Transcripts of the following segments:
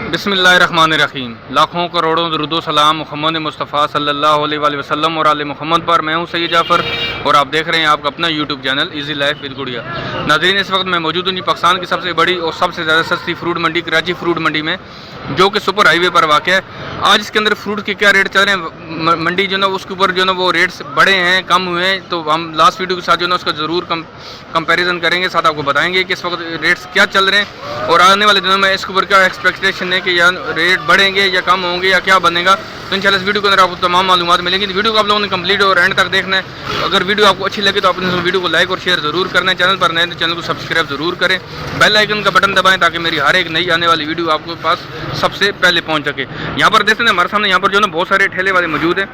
बिस्मिल्लाहिर्रहमानिर्रहीम। लाखों करोड़ों दुरूदो सलाम मोहम्मद मुस्तफ़ा सल्लल्लाहु अलैहि वसल्लम और आले मोहम्मद पर। मैं हूं सैयद जाफ़र और आप देख रहे हैं आपका अपना YouTube channel easy life with गुड़िया। नाज़रीन, इस वक्त मैं मौजूद हूँ पाकिस्तान की सबसे बड़ी और सबसे ज़्यादा सस्ती फ्रूट मंडी कराची फ्रूट मंडी में, जो कि सुपर हाईवे पर वाक़ है। आज इसके अंदर फ्रूट के क्या रेट चल रहे हैं, मंडी जो ना उसके ऊपर जो ना वो रेट्स बढ़े हैं कम हुए हैं, तो हम लास्ट वीडियो के साथ जो ना उसका ज़रूर कंपैरिजन करेंगे, साथ आपको बताएंगे कि इस वक्त रेट्स क्या चल रहे हैं और आने वाले दिनों में इसके ऊपर क्या एक्सपेक्टेशन है कि या रेट बढ़ेंगे या कम होंगे या क्या बनेगा। तो इंशाल्लाह इस वीडियो के अंदर आपको तमाम मालूमात मिलेंगी। तो वीडियो को आप लोगों ने कंप्लीट और एंड तक देखना है। अगर वीडियो आपको अच्छी लगे तो अपने वीडियो को लाइक और शेयर ज़रूर करना है। चैनल पर नए तो चैनल को सब्सक्राइब ज़रूर करें, बेल आइकन का बटन दबाएं ताकि मेरी हर एक नई आने वाली वीडियो आपके पास सबसे पहले पहुंच सके। यहाँ पर देखते हैं हमारे सामने यहाँ पर जो ना बहुत सारे ठेले वाले मौजूद हैं।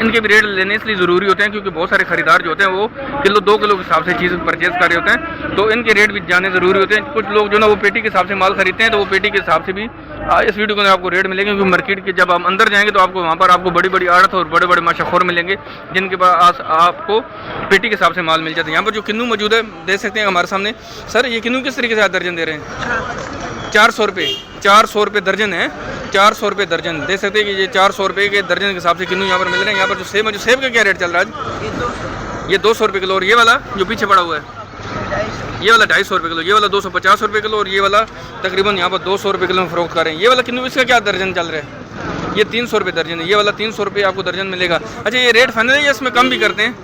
इनके भी रेट लेने इसलिए ज़रूरी होते हैं क्योंकि बहुत सारे खरीदार जो होते हैं वो किलो 2 किलो के हिसाब से चीज़ परचेज़ कर रहे होते हैं, तो इनके रेट भी जाने ज़रूरी होते हैं। कुछ लोग जो ना वो पेटी के हिसाब से माल खरीदते हैं, तो वो पेटी के हिसाब से भी इस वीडियो के अंदर आपको रेट मिलेंगे। क्योंकि मार्केट के जब हम अंदर जाएंगे तो आपको वहाँ पर आपको बड़ी बड़ी आड़त और बड़े बड़े माशाखोर मिलेंगे जिनके पास आपको पेटी के हिसाब से माल मिल जाता है। यहाँ पर जो किन्नू मौजूद है देख सकते हैं हमारे सामने। सर, ये किन्नू किस तरीके से दर्जन दे रहे हैं? 400 रुपये, 400 रुपये दर्जन है। 400 रुपये दर्जन देख सकते हैं कि ये 400 रुपये के दर्जन के हिसाब से किन्नू यहाँ पर मिल रहे हैं। यहाँ पर जो सेब है, जो सेब का क्या रेट चल रहा है आज? ये 200 रुपये किलो। और ये वाला जो पीछे पड़ा हुआ है ये वाला 250 रुपये किलो, ये वाला 250 रुपये किलो और ये वाला तकरीबन यहाँ पर 200 रुपये किलो में फ़रोख्त कर रहे हैं। ये वाला किन्नू इसका क्या दर्जन चल रहा है? ये 300 रुपये दर्जन है। ये वाला 300 रुपये आपको दर्जन मिलेगा। अच्छा, ये रेट फाइनल है या इसमें कम भी करते हैं?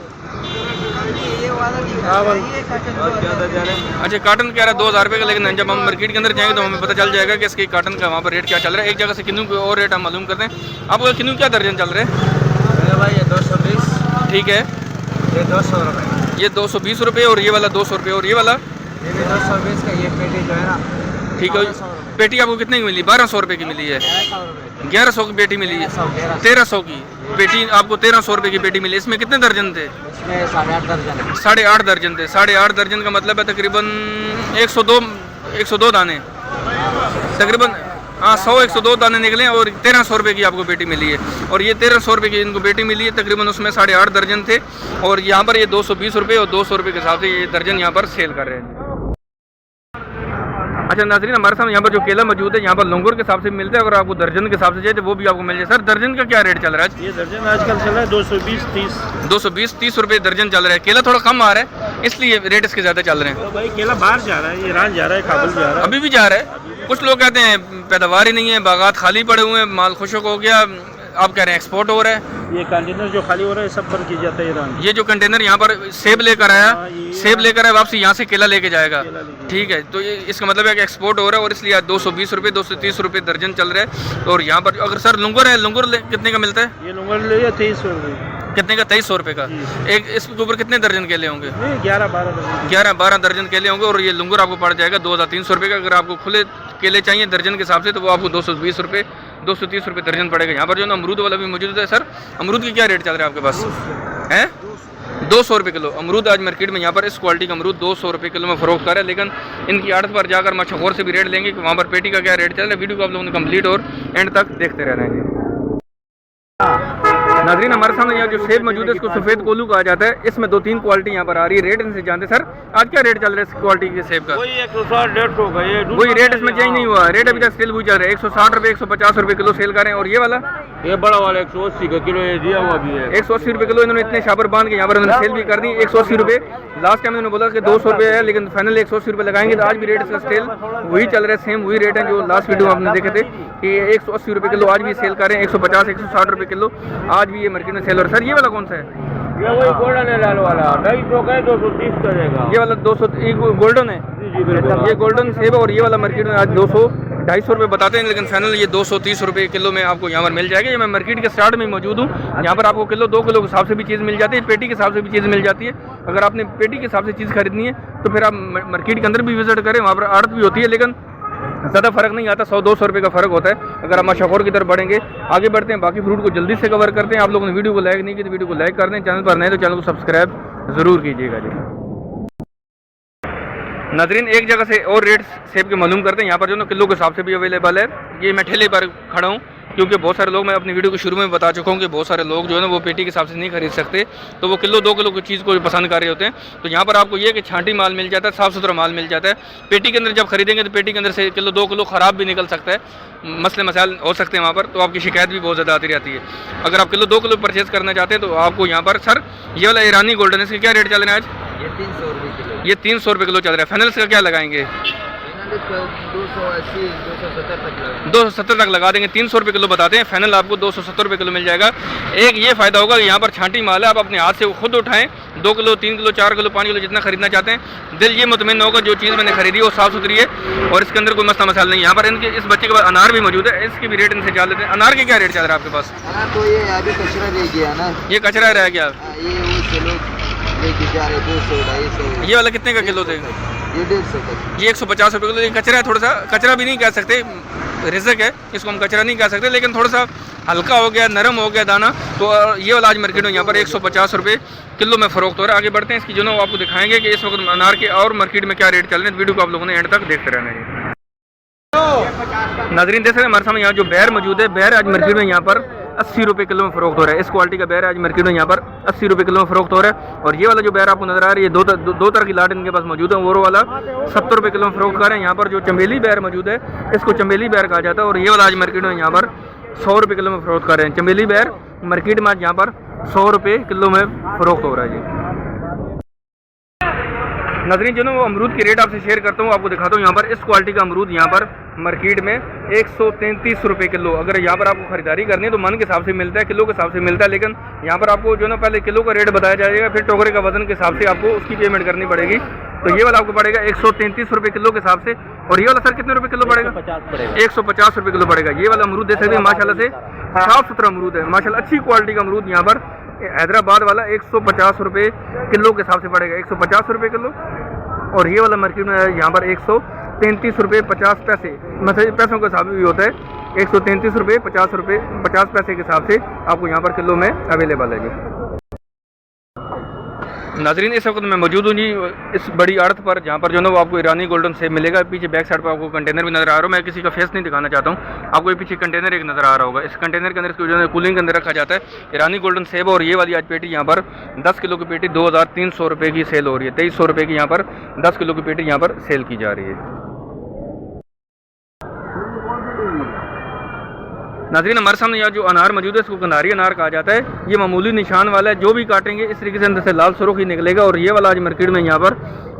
अच्छा, काटन कह रहा है 2000 रुपये का, लेकिन जब हम मार्केट के अंदर जाएंगे तो हमें पता चल जाएगा कि इसके काटन का वहाँ पर रेट क्या चल रहा है। एक जगह से किन्नू को और रेट हम मालूम करते हैं। आपका किन्नू क्या दर्जन चल रहा है? भाई ये 220। ठीक है, ये 200 रुपये। ये 220 रुपये और ये वाला 200 रुपये और ये वाला ये भी 220 का। ये पेटी जो है ना, ठीक है। पेटी आपको कितने की मिली? 1200 रुपये की मिली है। 1100 की पेटी मिली है। 1300 की पेटी आपको 1300 रुपये की पेटी मिली। इसमें कितने दर्जन थे? इसमें 8.5 दर्जन। 8.5 दर्जन थे। 8.5 दर्जन का मतलब है तकरीबन 102 दाने तकरीबन। हाँ, 102 दाने निकले और 1300 रुपये की आपको पेटी मिली है। और ये 1300 रुपये की इनको पेटी मिली है, तकरीबन उसमें 8.5 दर्जन थे। और यहाँ पर ये 220 रुपये और 200 रुपये के हिसाब से ये दर्जन यहाँ पर सेल कर रहे हैं। अच्छा नाज़रीन, हमारे सामने यहाँ पर जो केला मौजूद है यहाँ पर लंगूर के हिसाब से मिलता है। अगर आपको दर्जन के हिसाब से चाहिए तो वो भी आपको मिल जाए। सर, दर्जन का क्या रेट चल रहा है? ये दर्जन आजकल चल रहा है 220-30। 220-30 रुपये दर्जन चल रहा है। केला थोड़ा कम आ रहा है इसलिए रेट इसके ज़्यादा चल रहे हैं। तो भाई केला बाहर जा रहा है, ईरान जा रहा है, काबुल जा रहा है, अभी भी जा रहा है। कुछ लोग कहते हैं पैदावार ही नहीं है, बागात खाली पड़े हुए हैं, माल खुशक हो गया। आप कह रहे हैं एक्सपोर्ट हो रहा है। ये कंटेनर जो खाली हो रहा है सब बंद किया जाता है ईरान। ये जो कंटेनर यहाँ पर सेब लेकर आया, सेब लेकर आया वापसी यहाँ से केला लेके जाएगा। ठीक है, तो ये इसका मतलब है कि एक्सपोर्ट हो रहा है और इसलिए 220 रुपये 230 रुपये दर्जन चल रहा है। और यहाँ पर अगर सर लंगूर है, लंगूर कितने का मिलता है? ये लंगर ले 2300 रुपये। कितने का? 2300 रुपये का। एक इसके ऊपर कितने दर्जन केले होंगे? 11-12 दर्जन। 11-12 दर्जन केले होंगे। और ये लंगूर आपको पड़ जाएगा 2300 रुपये का। अगर आपको खुले केले चाहिए दर्जन के हिसाब से तो वो आपको 220 रुपये 230 रुपये दर्जन पड़ेगा। यहाँ पर जो ना अमरूद वाला भी मौजूद है। सर, अमरूद की क्या रेट चल रहा है आपके पास? है 200 रुपये किलो अमरूद आज मार्केट में यहाँ पर इस क्वालिटी का अमरूद 200 रुपये किलो में फ़रोख्त कर रहा है। लेकिन इनकी आड़त पर जाकर माशाखोर से भी रेट लेंगे कि वहाँ पर पेटी का क्या रेट चल रहा है। वीडियो को आप लोगों ने कंप्लीट और एंड तक देखते रहना है। नाज़रीन, हमारे सामने यहाँ जो सेब मौजूद है इसको सफ़ेद कोलू कहा जाता है। इसमें 2-3 क्वालिटी यहाँ पर आ रही है। रेट इनसे जानते। सर, आज क्या रेट चल रहा है इस क्वालिटी के सेब का? वही 160-150 का। ये वही रेट इसमें चेंज नहीं हुआ। रेट अभी तक सेल वही चल रहा है। 160 रुपये 150 रुपये किलो सेल कर रहे हैं। और ये वाला ये बड़ा वाला 180 का किलो ये दिया हुआ भी है। 180 रुपये किलो इन्होंने इतने शाबर बांध के यहाँ पर इन्होंने सेल भी कर दी। 180 रुपये लास्ट टाइम इन्होंने बोला कि 200 रुपये है, लेकिन फाइनल 180 रुपये लगाएंगे। तो आज भी रेट इसका सेल वही चल रहा है, सेम वही रेट है जो लास्ट वीडियो में आपने देखे थे कि 180 रुपये किलो आज भी सेल कर रहे हैं। 150-160 रुपये किलो आज भी ये मार्केट में सेल हो रहा है। सर, ये वाला कौन सा है? ये वही गोल्डन है, लाल वाला 250 का है, 230 का रहेगा। ये वाला 200 गोल्डन है। जी बिल्कुल, ये गोल्डन सेब और ये वाला मार्केट में आज 200-250 रुपये बताते हैं, लेकिन फाइनल ये 230 रुपये किलो में आपको यहाँ पर मिल जाएगा। ये मैं मार्केट के स्टार्ट में मौजूद हूँ। यहाँ पर आपको किलो 2 किलो के हिसाब से भी चीज़ मिल जाती है, पेटी के हिसाब से भी चीज़ मिल जाती है। अगर आपने पेटी के हिसाब से चीज़ खरीदनी है तो फिर आप मार्केट के अंदर भी विजिट करें, वहाँ पर आड़त भी होती है, लेकिन ज़्यादा फ़र्क नहीं आता। 100-200 रुपये का फ़र्क होता है। अगर हम माशाखोर की तरफ बढ़ेंगे, आगे बढ़ते हैं, बाकी फ्रूट को जल्दी से कवर करते हैं। आप लोगों ने वीडियो को लाइक नहीं की तो वीडियो को लाइक कर दें। चैनल पर नए तो चैनल को सब्सक्राइब ज़रूर कीजिएगा जी। नाज़रीन, एक जगह से और रेट सेब के मालूम करते हैं। यहाँ पर जो ना किलो के हिसाब से भी अवेलेबल है। ये मैं ठेले पर खड़ा हूँ। क्योंकि बहुत सारे लोग, मैं अपनी वीडियो के शुरू में बता चुका हूँ कि बहुत सारे लोग जो है ना वो पेटी के हिसाब से नहीं खरीद सकते, तो वो किलो 2 किलो की चीज़ को पसंद कर रहे होते हैं। तो यहाँ पर आपको ये कि छांटी माल मिल जाता है, साफ़ सुथरा माल मिल जाता है। पेटी के अंदर जब खरीदेंगे तो पेटी के अंदर से किलो 2 किलो ख़राब भी निकल सकता है, मसले मसाइल हो सकते हैं वहाँ पर, तो आपकी शिकायत भी बहुत ज़्यादा आती रहती है। अगर आप किलो 2 किलो परचेज़ करना चाहते हैं तो आपको यहाँ पर सर ये वाला ईरानी गोल्डन है, इसके क्या रेट चल रहे हैं आज? ये 300 रुपये किलो। ये 300 रुपये किलो चल रहा है। फाइनल का क्या लगाएंगे? 280 270 तक लगा। 270 तक लगा देंगे। 300 रुपये किलो बताते हैं, फाइनल आपको 270 रुपये किलो मिल जाएगा। एक ये फ़ायदा होगा कि यहाँ पर छांटी माल है, आप अपने हाथ से वो खुद उठाएं, 2 किलो 3 किलो 4 किलो 5 किलो जितना खरीदना चाहते हैं, दिल ये मुतमईन होगा जो चीज़ मैंने खरीदी वो साफ़ सुथरी है और इसके अंदर कोई मसला मसाइल नहीं है। यहाँ पर इनके इस बच्चे के पास अनार भी मौजूद है, इसकी भी रेट इनसे जान लेते हैं। अनार के क्या रेट चल रहा है आपके पास? तो ये अभी कचरा दे गया ना, ये कचरा रह गया, ये वो चलो लेके जा रहे 200 250। ये वाला कितने का किलो देगा? ये 150 तक। ये 150 रुपये किलो। ये कचरा है, थोड़ा सा कचरा भी नहीं कह सकते, रिज़क है, इसको हम कचरा नहीं कह सकते, लेकिन थोड़ा सा हल्का हो गया, नरम हो गया दाना। तो ये वाला आज मार्केट में यहाँ पर 150 रुपये किलो में फ़रोख्त हो रहा है। आगे बढ़ते हैं, इसकी जो ना वो आपको दिखाएंगे कि इस वक्त अनार के और मार्केट में क्या रेट चल रहे हैं। वीडियो को आप लोगों ने एंड तक देखते रहना है। नाज़रीन देख रहे हैं हमारे सामने यहाँ जो बैर मौजूद है, बैर आज मार्केट में यहाँ पर 80 रुपये किलो में फ़रोख्त हो रहा है। इस क्वालिटी का बैर आज मार्केट में यहाँ पर 80 रुपये किलो में फ़रोख्त हो रहा है। और ये वाला जो बैर आपको नजर आ रही है, दो तरह की लाट इनके पास मौजूद है। वो वाला 70 रुपये किलो में फ़रोख्त कर रहे हैं। यहाँ पर जो चमेली बैर मौजूद है, इसको चमेली बैर कहा जाता है। और ये वाला आज मार्केट में यहाँ पर 100 रुपये किलो में फ़रोख्त कर रहे हैं। चमेली बैर मार्केट में आज यहाँ पर 100 रुपये किलो में फ़रोख्त हो रहा है जी। नाज़रीन जो ना वो अमरूद की रेट आपसे शेयर करता हूँ, आपको दिखाता हूँ। यहाँ पर इस क्वालिटी का अमरूद यहाँ पर मार्केट में 133 रुपये किलो। अगर यहाँ पर आपको खरीदारी करनी है तो मन के हिसाब से मिलता है, किलो के हिसाब से मिलता है, लेकिन यहाँ पर आपको जो ना पहले किलो का रेट बताया जाएगा, फिर टोकरे का वजन के हिसाब से आपको उसकी पेमेंट करनी पड़ेगी। तो ये वाला आपको पड़ेगा 133 रुपये किलो के हिसाब से। और ये वाला सर कितने रुपये किलो पड़ेगा? 150 रुपये किलो पड़ेगा। ये वाला अमरूद देख सकते हैं, माशाल्लाह से साफ़ सुथरा अमरूद है, माशाल्लाह अच्छी क्वालिटी का अमरूद। यहाँ पर हैदराबाद वाला 150 रुपये किलो के हिसाब से पड़ेगा, 150 रुपये किलो। और ये वाला मार्केट में यहाँ पर 133 रुपये 50 पैसे, मतलब पैसों के हिसाब से भी होता है। 133 रुपये 50 पैसे के हिसाब से आपको यहाँ पर किलो में अवेलेबल है जी। नाज़रीन इस वक्त मैं मौजूद हूँ जी इस बड़ी आड़त पर, जहाँ पर जो ना वो आपको ईरानी गोल्डन सेब मिलेगा। पीछे बैक साइड पर आपको कंटेनर भी नज़र आ रहा है। मैं किसी का फेस नहीं दिखाना चाहता हूँ, आपको ये पीछे कंटेनर एक नज़र आ रहा होगा। इस कंटेनर के अंदर इसको जो है कूलिंग के अंदर रखा जाता है ईरानी गोल्डन सेब। और ये वाली आज पेटी यहाँ पर 10 किलो की पेटी 2300 रुपये की सेल हो रही है। 2300 रुपये की यहाँ पर 10 किलो की पेटी यहाँ पर सेल की जा रही है। नाज़रीन हमारे सामने यहाँ जो अनार मौजूद है इसको कनारी अनार कहा जाता है। ये मामूली निशान वाला है, जो भी काटेंगे इस तरीके से अंदर से लाल सुर्ख ही निकलेगा। और ये वाला आज मार्केट में यहाँ पर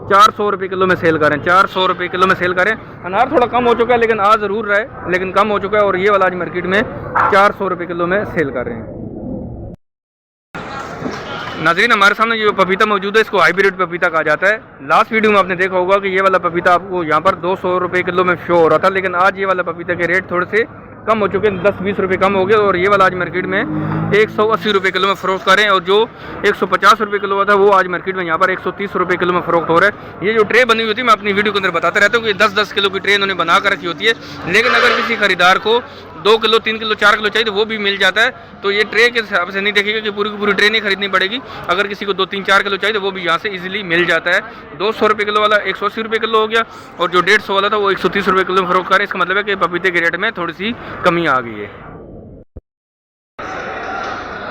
400 रुपये किलो में सेल करें, 400 रुपये किलो में सेल करें। अनार थोड़ा कम हो चुका है, लेकिन आ ज़रूर रहा है, लेकिन कम हो चुका है। और ये वाला आज मार्केट में 400 रुपये किलो में सेल कर रहे हैं। नाज़रीन हमारे सामने जो पपीता मौजूद है इसको हाइब्रिड पपीता कहा जाता है। लास्ट वीडियो में आपने देखा होगा कि ये वाला पपीता आपको यहाँ पर 200 रुपये किलो में शो हो रहा था, लेकिन आज ये वाला पपीता के रेट थोड़े से कम हो चुके हैं, 10-20 रुपये कम हो गए। और ये वाला आज मार्केट में 180 रुपये किलो में फ़रोख्त करें। और जो 150 रुपये किलो था वो आज मार्केट में यहाँ पर 130 रुपये किलो में फ़रोख्त हो रहा है। ये जो ट्रे बनी हुई थी मैं अपनी वीडियो के अंदर बताता रहता हूँ कि 10-10 किलो की ट्रे इन्होंने बना कर रखी होती है। लेकिन अगर किसी खरीदार को 2 किलो 3 किलो 4 किलो चाहिए तो वो भी मिल जाता है। तो ये ट्रे के हिसाब से नहीं देखेगा कि पूरी की पूरी ट्रे नहीं खरीदनी पड़ेगी। अगर किसी को 2-3-4 किलो चाहिए तो वो भी यहाँ से इजीली मिल जाता है। 200 रुपये किलो वाला 180 रुपये किलो हो गया, और जो 150 वाला था वो 130 रुपये किलो में फ़रोख्त कर रहे हैं। इसका मतलब है कि पपीते के रेट में थोड़ी सी कमी आ गई है।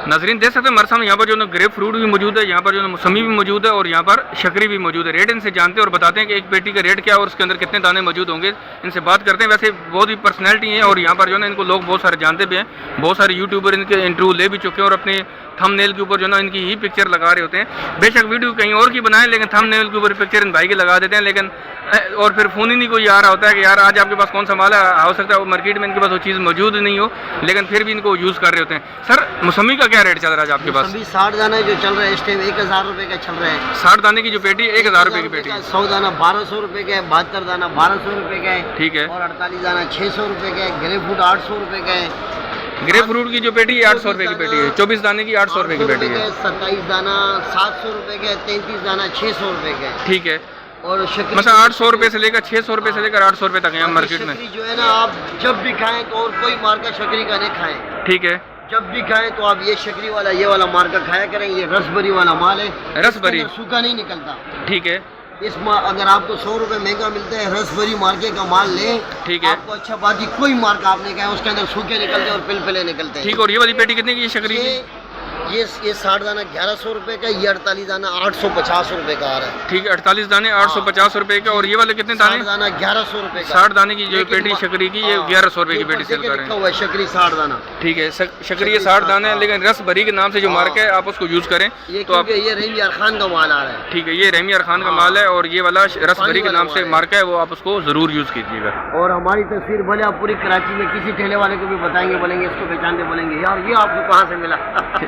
नाज़रीन देख सकते हैं हमारे सामने यहाँ पर जो ना ग्रेप फ्रूट भी मौजूद है, यहाँ पर जो ना मौसमी भी मौजूद है, और यहाँ पर शकरी भी मौजूद है। रेट इनसे जानते हैं और बताते हैं कि एक पेटी का रेट क्या है और उसके अंदर कितने दाने मौजूद होंगे। इनसे बात करते हैं। वैसे बहुत ही पर्सनैलिटी है और यहाँ पर जो है ना इनको लोग बहुत सारे जानते भी हैं। बहुत सारे यूट्यूबर इनके इंटरव्यू ले भी चुके हैं और अपने थंबनेल के ऊपर जो ना इनकी ही पिक्चर लगा रहे होते हैं। बेशक वीडियो कहीं और की बनाएं, लेकिन थंबनेल के ऊपर पिक्चर इन भाई के लगा देते हैं। लेकिन और फिर फ़ोन ही नहीं कोई आ रहा होता है कि यार आज आपके पास कौन सा माल है। हो सकता है वो मार्केट में इनके पास वो चीज़ मौजूद नहीं हो, लेकिन फिर भी इनको यूज़ कर रहे होते हैं। सर मौसमी का क्या रेट चल रहा है आपके पास? 60 दाना जो चल रहा है इस टाइम 1000 रुपये का चल रहा है। 60 दाने की जो पेटी 1000 रुपये की पेटी है। 100 दाना 1200 रुपये का है, 72 दाना 1200 रुपये का है, ठीक है। और 48 दाना 600 रुपये का है। ग्रेप फ्रूट 800 रुपये का है। ग्रेप फ्रूट की जो पेटी है 800 रुपये की पेटी है। 24 दाने की 800 रुपये की पेटी है। 27 दाना 700 रुपये का है। 33 दाना 600 रुपये का है, ठीक है। और शकरी मतलब 800 रुपये से लेकर 600 रुपये से लेकर 800 रुपये तक है मार्केट में। शकरी जो है ना आप जब भी खाएं तो और कोई मार्का शकरी का नहीं खाएं, ठीक है। जब भी खाएं तो आप ये शकरी वाला ये वाला मार्का खाया करें। ये रसबरी वाला माल है, रसबरी सूखा नहीं निकलता, ठीक है। अगर आपको 100 रुपए महंगा मिलता है, रसभरी मार्के का माल ले, ठीक है। आपको अच्छा बात ही कोई मार्का आपने कहा उसके अंदर सूखे निकलते हैं और पिलपिले निकलते हैं। ठीक। और ये वाली पेटी कितने की है शकरी की? ये 60 दाना 1100 रुपए का, ये 48 दाना 850 रुपए का आ रहा है। ठीक है, 48 दाने 850 रुपए के। और ये वाले कितने दाने? 60 दाना 1100 रुपए का। 60 दाने की जो पेटी शकरी की ये 1100 रुपए की पेटी सेल कर रहे हैं। हुआ शकरी 60 दाना। ठीक है, शकरी 60 दाने है, लेकिन रस भरी के नाम से जो मार्क है आप उसको यूज करें तो आप। ये रहमी खान का माल आ रहा है। ठीक है, ये रहमी खान का माल है और ये वाला रस भरी के नाम से मार्क है, वो आप उसको जरूर यूज कीजिएगा। और हमारी तस्वीर भले आप पूरी कराची में किसी ठेले वाले को भी बताएंगे, बोलेंगे इसको पहचानते, बोलेंगे यार ये आपको कहाँ से मिला।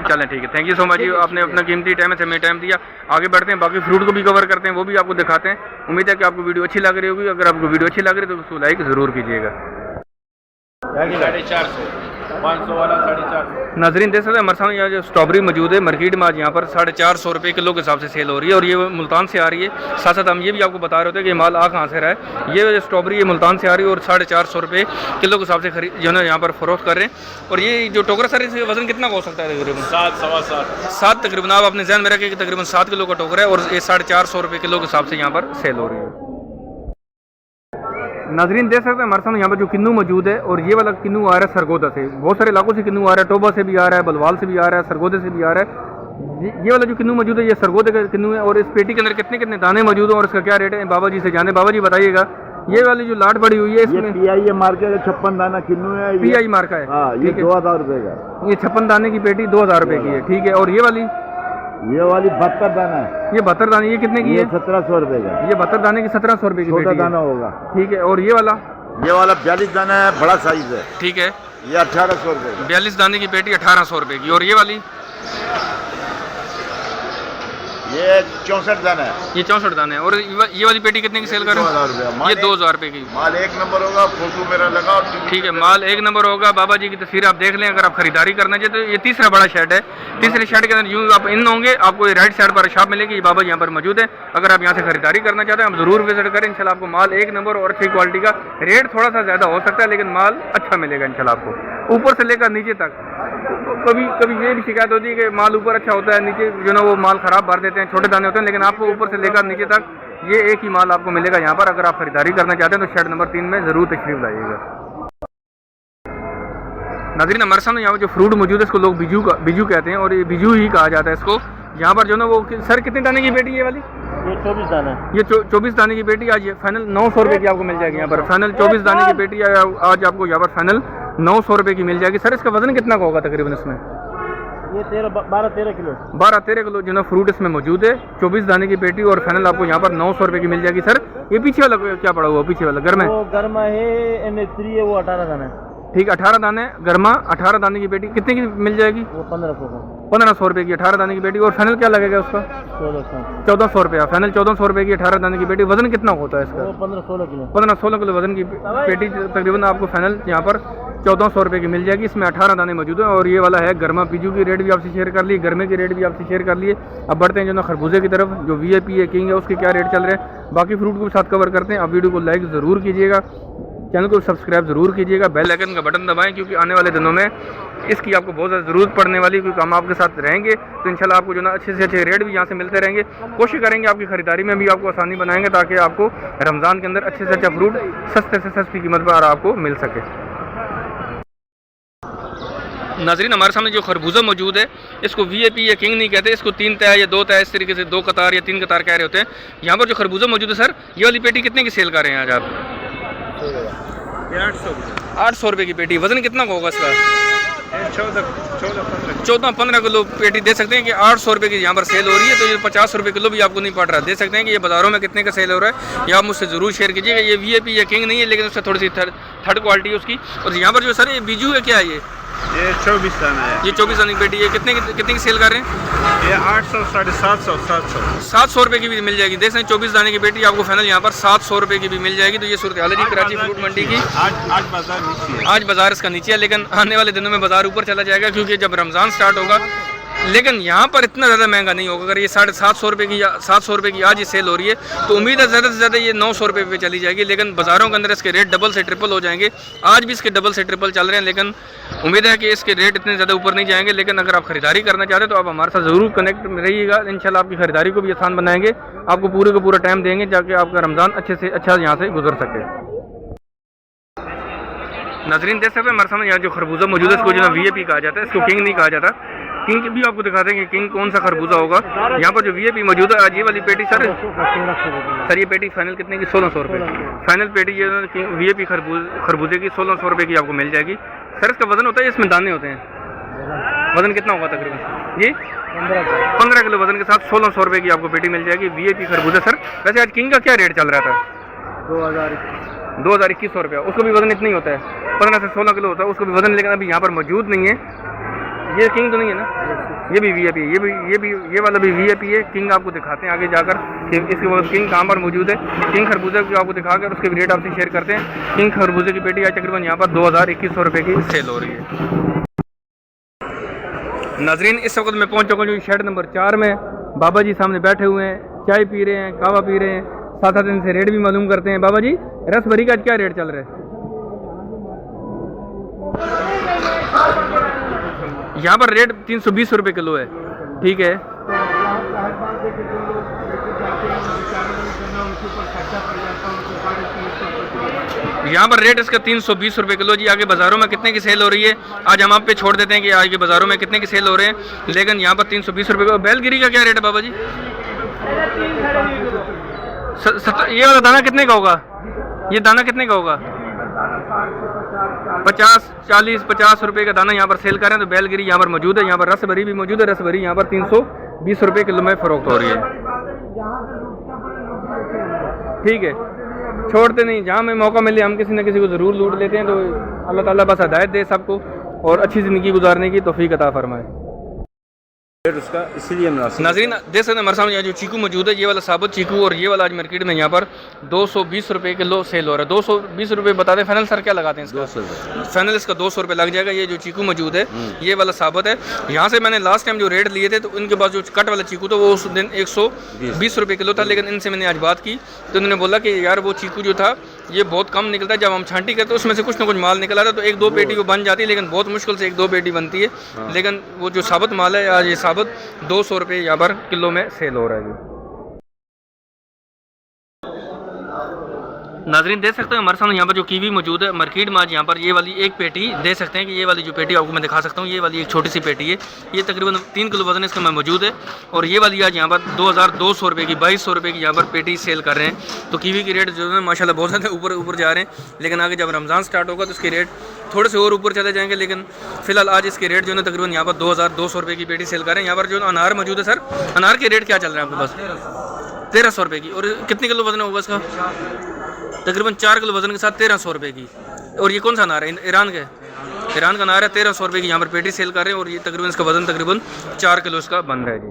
चलें ठीक है, थैंक यू सो मच, आपने अपना कीमती टाइम से हमें टाइम दिया। आगे बढ़ते हैं, बाकी फ्रूट को भी कवर करते हैं, वो भी आपको दिखाते हैं। उम्मीद है कि आपको वीडियो अच्छी लग रही होगी। अगर आपको वीडियो अच्छी लग रही है तो उसको लाइक जरूर कीजिएगा। 450, 500 वाला 450। नाजरीन देख सकते हैं हमारे सामने यहाँ जो स्ट्रॉबेरी मौजूद है मार्केट में आज यहाँ पर 450 रुपये किलो के हिसाब से सेल हो रही है और ये मुल्तान से आ रही है। साथ साथ हम ये भी आपको बता रहे होते हैं कि माल आ कहाँ से रहा है। ये स्ट्रॉबेरी ये मुल्तान से आ रही है और 450 रुपये किलो के हिसाब से खरीद जो है यहाँ पर फरोख्त कर रहे हैं। और ये जो टोकरा सर इसका वजन कितना हो सकता है? तकरीबन 7, सवा 7 तकरीबन। आप अपने ध्यान में रखें कि तकरीबन 7 किलो का टोकरा है और ये 450 रुपये किलो के हिसाब से यहाँ पर सेल हो रही है। नाजरीन देख सकते हैं हमारे सामने यहाँ पर जो किन्नू मौजूद है और ये वाला किन्नू आ रहा है सरगोदा से। बहुत सारे इलाकों से किन्नू आ रहा है, टोबा से भी आ रहा है, बलवाल से भी आ रहा है, सरगोदे से भी आ रहा है। ये वाला जो किन्नू मौजूद है ये सरगोदे का किन्नू है। और इस पेटी के अंदर कितने कितने दाने मौजूद हैं और इसका क्या रेट है बाबा जी से जाने। बाबा जी बताइएगा, ये वाली जो लाट बड़ी हुई है इसमें PI मार्के का 56 दाना किन्नू है। PI मार्का है। ये 2000 रुपए का। ये 56 दाने की पेटी 2000 रुपए की है। ठीक है। और ये वाली 72 दाना है। ये 72 दाने ये कितने की है? 1700 रुपए का। ये 72 दाने की 1700 रुपए की छोटा दाना होगा। ठीक है। और ये वाला 42 दाना है, बड़ा साइज है। ठीक है। ये 1800 रुपए का। 42 दाने की पेटी 1800 रुपए की। और ये वाली ये 64 दाना है। ये 64 दाने है। और ये वाली पेटी कितने की सेल कर रहे हैं? 2000 रुपए। ये 2000 रुपए की। माल एक नंबर होगा, फोटो मेरा लगा। ठीक है, माल एक नंबर होगा। बाबा जी की तस्वीर आप देख लें अगर आप खरीदारी करना चाहते तो। ये तीसरा बड़ा शेड है। तीसरे शेड के अंदर यूँ आप इन होंगे, आपको ये राइट साइड पर शॉप मिलेगी। ये बाबा जी यहाँ पर मौजूद है। अगर आप यहाँ से खरीदारी करना चाहते हैं आप जरूर विजिट करें। इंशाल्लाह आपको माल एक नंबर और अच्छी क्वालिटी का। रेट थोड़ा सा ज़्यादा हो सकता है लेकिन माल अच्छा मिलेगा इंशाल्लाह आपको, ऊपर से लेकर नीचे तक। कभी कभी ये भी शिकायत होती है कि माल ऊपर अच्छा होता है, नीचे जो ना वो माल ख़राब भर देते हैं, छोटे दाने होते हैं। लेकिन आपको ऊपर से लेकर नीचे तक ये एक ही माल आपको मिलेगा यहाँ पर। अगर आप खरीदारी करना चाहते हैं तो शेड नंबर 3 में ज़रूर तशरीफ लाइएगा। नाज़रीन हमारे सामने यहाँ पर जो फ्रूट मौजूद है इसको लोग बिजू कहते हैं और ये बिजू ही कहा जाता है इसको। यहाँ पर जो ना वो सर कितने दाने की पेटी ये वाली? ये 24 दाना। ये 24 दाने की पेटी आज फाइनल 900 रुपये की आपको मिल जाएगी यहाँ पर। फाइनल 24 दाने की पेटी आज आपको यहाँ पर फाइनल 900 रुपये की मिल जाएगी। सर इसका वजन कितना का होगा तकरीबन इसमें? ये 12-13 किलो। 12-13 किलो जो ना फ्रूट इसमें मौजूद है। 24 दाने की पेटी और फाइनल आपको यहाँ पर 900 रुपये की मिल जाएगी। सर ये पीछे वाला क्या पड़ा हुआ? पीछे वाला गर्म है? वो गर्मा है, NH3 है, वो 18 दाना है। ठीक, 18 दाने गर्मा। 18 दाने की पेटी कितने की मिल जाएगी? वो 1500 का। 1500 रुपये की 18 दाने की पेटी। और फाइनल क्या लगेगा उसका? 1400 रुपया। फाइनल 1400 रुपये की 18 दाने की पेटी। वजन कितना होता है इसका? 15-16 किलो। 15-16 किलो वजन की पेटी तकरीबन आपको फाइनल यहाँ पर 1400 रुपये की मिल जाएगी। इसमें 18 दाने मौजूद हैं। और ये वाला है गर्मा। पीजू की रेट भी आपसे शेयर कर ली, गर्मे की रेट भी आपसे शेयर कर लिए। अब बढ़ते हैं जो ना खरबूजे की तरफ। जो VIP है, किंग है, उसके क्या रेट चल रहे हैं। बाकी फ्रूट को भी साथ कवर करते हैं। आप वीडियो को लाइक ज़रूर कीजिएगा, चैनल को सब्सक्राइब जरूर कीजिएगा, बेल आइकन का बटन दबाएं क्योंकि आने वाले दिनों में इसकी आपको बहुत ज़्यादा ज़रूरत पड़ने वाली है। क्योंकि हम आपके साथ रहेंगे तो इंशाल्लाह आपको जो ना अच्छे से अच्छे रेट भी यहाँ से मिलते रहेंगे। कोशिश करेंगे आपकी खरीदारी में भी आपको आसानी बनाएंगे ताकि आपको रमज़ान के अंदर अच्छे से अच्छा फ्रूट सस्ते से सस्ती कीमत पर आपको मिल सके। नाज़रीन हमारे सामने जो खरबूजा मौजूद है इसको VIP या किंग नहीं कहते, इसको 3 तय या 2 तय इस तरीके से 2 कतार या 3 कतार कह रहे होते हैं। यहाँ पर जो खरबूजा मौजूद है सर, ये वाली पेटी कितने की सेल कर रहे हैं आज आप? 800 रुपये की पेटी। वजन कितना का होगा इसका? 14-15 किलो पेटी दे सकते हैं कि 800 रुपये की यहाँ पर सेल हो रही है। तो ये 50 रुपये किलो भी आपको नहीं पड़ रहा। दे सकते हैं कि ये बाज़ारों में कितने का सेल हो रहा है, ये आप मुझसे ज़रूर शेयर कीजिएगा। ये VIP या किंग नहीं है लेकिन उससे थोड़ी सी थर्ड क्वालिटी है उसकी। और यहाँ पर जो सर ये बिजू है क्या है? ये 24 दाना है। ये 24 दाने की पेटी है। कितने की सेल कर रहे हैं? ये 800, 750, 700 रुपये की भी मिल जाएगी। देख सकते हैं 24 दाने की पेटी आपको फाइनल यहाँ पर 700 रुपये की भी मिल जाएगी। तो ये सूरत हाल है जी कराची फ्रूट मंडी की। आज बाजार नीचे है। आज बाजार इसका नीचे है लेकिन आने वाले दिनों में बाजार ऊपर चला जाएगा क्योंकि जब रमज़ान स्टार्ट होगा लेकिन यहाँ पर इतना ज़्यादा महंगा नहीं होगा। अगर ये 750 रुपये की या 700 रुपये की आज ये सेल हो रही है तो उम्मीद है ज़्यादा से ज़्यादा ये 900 रुपये पे चली जाएगी। लेकिन बाज़ारों के अंदर इसके रेट डबल से ट्रिपल हो जाएंगे। आज भी इसके डबल से ट्रिपल चल रहे हैं, लेकिन उम्मीद है कि इसके रेट इतने ज़्यादा ऊपर नहीं जाएंगे। लेकिन अगर आप खरीदारी करना चाहते हैं तो आप हमारे साथ ज़रूर कनेक्ट रहिएगा। इंशाल्लाह आपकी खरीदारी को भी आसान बनाएंगे, आपको पूरे का पूरा टाइम देंगे ताकि आपका रमज़ान अच्छे से अच्छा यहाँ से गुजर सके। नाज़रीन देख सकते हैं हमारे सामने यहाँ जो खरबूजा मौजूद है इसको जो है VIP कहा जाता है, इसको किंग नहीं कहा जाता। किंग भी आपको दिखाते हैं कि किंग कौन सा खरबूजा होगा। यहाँ पर जो VIP मौजूद है आज ये वाली पेटी सर ये पेटी फाइनल कितने की 1600 रुपये फाइनल पेटी ये VIP खरबूजे की 1600 रुपये की आपको मिल जाएगी। सर इसका वजन होता है, इसमें दाने होते हैं, वजन कितना होगा तकरीबन जी 15 किलो वजन के साथ 1600 रुपये की आपको पेटी मिल जाएगी VIP खरबूजा। सर वैसे आज किंग का क्या रेट चल रहा था? 2100 रुपया। उसको भी वजन इतना ही होता है, 15 से 16 किलो होता है उसको भी वजन, लेकिन अभी यहाँ पर मौजूद नहीं है। ये किंग तो नहीं है ना, ये भी VIP है, ये वाला भी VIP है। किंग आपको दिखाते हैं आगे जाकर कि इसके बाद किंग कहाँ पर मौजूद है। किंग खरबूजा की आपको दिखाकर उसके भी रेट आपसे शेयर करते हैं। किंग खरबूजे की पेटी आज तकरीबन यहाँ पर 2100 रुपये की सेल हो रही है। नाजरीन इस वक्त मैं पहुँच चुका हूँ शेड नंबर 4 में। बाबा जी सामने बैठे हुए हैं, चाय पी रहे हैं, कहवा पी रहे हैं, साथ साथ इनसे रेट भी मालूम करते हैं। बाबा जी रसभरी का क्या रेट चल रहा है? यहाँ पर रेट 320 रुपये किलो है, ठीक है। यहाँ पर रेट इसका 320 रुपये किलो जी। आगे बाज़ारों में कितने की सेल हो रही है आज हम आप पे छोड़ देते हैं कि आगे बाज़ारों में कितने की सेल हो रहे हैं, लेकिन यहाँ पर 320 रुपये किलो। बैलगिरी का क्या रेट है बाबा जी? ये वाला दाना कितने का होगा? ये दाना कितने का होगा? 50 रुपये का दाना यहाँ पर सेल कर रहे हैं। तो बैलगिरी यहाँ पर मौजूद है। यहाँ पर रसभरी भी मौजूद है। रसभरी यहाँ पर 320 रुपये किलो में फ़रोख्त हो रही है, ठीक है। छोड़ते नहीं, जहाँ में मौका मिले हम किसी न किसी को ज़रूर लूट लेते हैं। तो अल्लाह ताला बस हिदायत दे सबको और अच्छी ज़िंदगी गुजारने की तौफीक अता फरमाए। उसका इसीलिए नाज़रीन देख सकते हैं हमारे सामने यहाँ जो चीकू मौजूद है, ये वाला साबुत चीकू, और ये वाला आज मार्केट में यहाँ पर 220 रुपये किलो सेल हो रहा है। 220 रुपये बता दें। फाइनल सर क्या लगाते हैं इसका? 200 रुपये फाइनल इसका 200 रुपये लग जाएगा। ये जो चीकू मौजूद है ये वाला साबुत है। यहाँ से मैंने लास्ट टाइम जो रेट लिए थे तो उनके पास जो कट वाला चीकू था वो उस दिन 120 रुपये किलो था, लेकिन इनसे मैंने आज बात की तो उन्होंने बोला कि यार वो चीकू जो था ये बहुत कम निकलता है, जब हम छांटी करते हैं उसमें से कुछ ना कुछ माल निकल आता है तो 1-2 पेटी वो बन जाती है, लेकिन बहुत मुश्किल से 1-2 पेटी बनती है। लेकिन वो जो साबुत माल है आज ये साबुत 200 रुपये यहाँ पर किलो में सेल हो रहा है। नाजरीन देख सकते हैं हमारे सामने यहाँ पर जो कीवी मौजूद है मार्केट में आज यहाँ पर ये वाली एक पेटी देख सकते हैं कि ये वाली जो पेटी आपको मैं दिखा सकता हूँ, ये वाली एक छोटी सी पेटी है, ये तकरीबन 3 किलो वजन इसका में मौजूद है। और ये वाली आज यहाँ पर 2200 रुपये की 2200 रुपये की यहाँ पर पेटी सेल कर रहे हैं। तो कीवी के रेट जो है माशाल्लाह बहुत ज़्यादा ऊपर जा रहे हैं, लेकिन आगे जब रमज़ान स्टार्ट होगा तो इसके रेट थोड़े से और ऊपर चले जाएंगे। लेकिन फिलहाल आज इसके रेट जो है तकरीबन यहाँ पर 2200 रुपये की पेटी सेल कर रहे हैं। यहाँ पर जो अनार मौजूद है, सर अनार के रेट क्या चल रहे हैं आपके पास? 1300 रुपये की। और कितने किलो वजन होगा इसका? तकरीबन 4 किलो वजन के साथ 1300 रुपये की। और ये कौन सा अनार है? ईरान का अनार है। 1300 रुपये की यहाँ पर पेटी सेल कर रहे हैं। और ये तकरीबन इसका वजन तकरीबन 4 किलो इसका बन रहा है जी।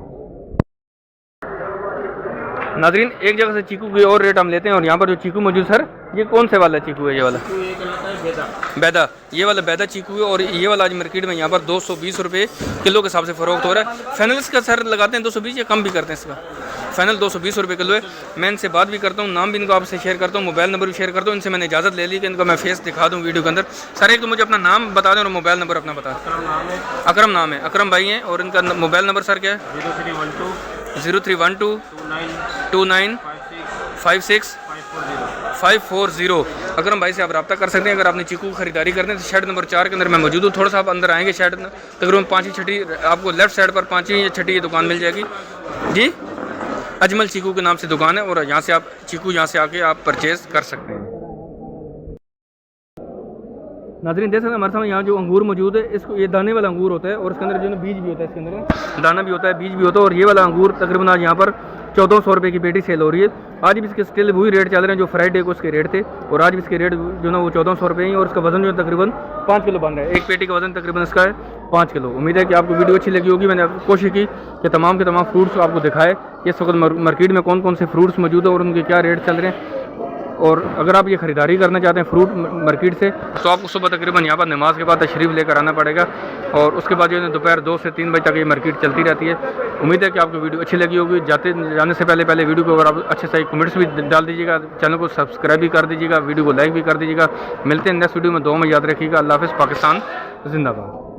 नाजरीन एक जगह से चीकू के और रेट हम लेते हैं। और यहाँ पर जो चीकू मौजूद सर ये कौन से वाला चीकू है? ये वाला बैदा, ये वाला बैदा चीकू है। और ये वाला आज मार्केट में यहाँ पर 220 रुपये किलो के हिसाब से फ़रोख्त हो रहा है। फाइनल इसका सर लगाते हैं 220 या कम भी करते हैं इसका? फाइनल 220 रुपये किलो है। मैं इनसे बात भी करता हूँ, नाम भी इनको आपसे शेयर करता हूँ, मोबाइल नंबर भी शेयर करता हूँ। इनसे मैंने इजाज़त ले ली कि इनका मैं फेस दिखा दूँ वीडियो के अंदर। सर एक तो मुझे अपना नाम बता दें और मोबाइल नंबर अपना बता दें। अकरम नाम है, अकरम भाई हैं। और इनका मोबाइल नंबर सर क्या है? 0312 29 56 540। अकरम भाई से आप रब्ता कर सकते हैं अगर आपने चीकू खरीदारी करते हैं। तो शेड नंबर 4 के अंदर मैं मौजूद हूँ। थोड़ा सा आप अंदर आएंगे शेड तकरीबन 5-6 आपको लेफ्ट साइड पर 5 या 6 दुकान मिल जाएगी जी। अजमल चीकू के नाम से दुकान है और यहाँ से आप चीकू यहाँ से आके आप परचेज़ कर सकते हैं। नाज़रीन देख सकते हैं हमारे सामने यहाँ जो अंगूर मौजूद है, इसको ये दाने वाला अंगूर होता है और इसके अंदर जो है बीज भी होता है, इसके अंदर दाना भी होता है, बीज भी होता है। और ये वाला अंगूर तकरीबन आज यहाँ पर 1400 रुपये की पेटी सेल हो रही है। आज भी इसके स्टिल वही रेट चल रहे हैं जो फ्राइडे को इसके रेट थे। और आज भी इसके रेट जो ना वो 1400 रुपये ही। और इसका वजन जो है तकरीबन 5 किलो बन रहा है। एक पेटी का वजन तकरीबन इसका है 5 किलो। उम्मीद है कि आपको वीडियो अच्छी लगी होगी। मैंने कोशिश की कि तमाम के तमाम फ्रूट्स आपको दिखाए, इस वक्त मार्केट में कौन कौन से फ्रूट्स मौजूद है और उनके क्या रेट चल रहे हैं। और अगर आप ये ख़रीदारी करना चाहते हैं फ्रूट मार्केट से तो आपको सुबह तकरीबन यहाँ पर नमाज के बाद तशरीफ़ लेकर आना पड़ेगा और उसके बाद जो है दोपहर 2 से 3 बजे तक ये मार्केट चलती रहती है। उम्मीद है कि आपको वीडियो अच्छी लगी होगी। जाने से पहले वीडियो को अगर आप अच्छे से कमेंट्स भी डाल दीजिएगा, चैनल को सब्सक्राइब भी कर दीजिएगा, वीडियो को लाइक भी कर दीजिएगा। मिलते हैं नेक्स्ट वीडियो में। दुआ में याद रखिएगा। अल्लाह हाफ़िज़। पाकिस्तान जिंदाबाद।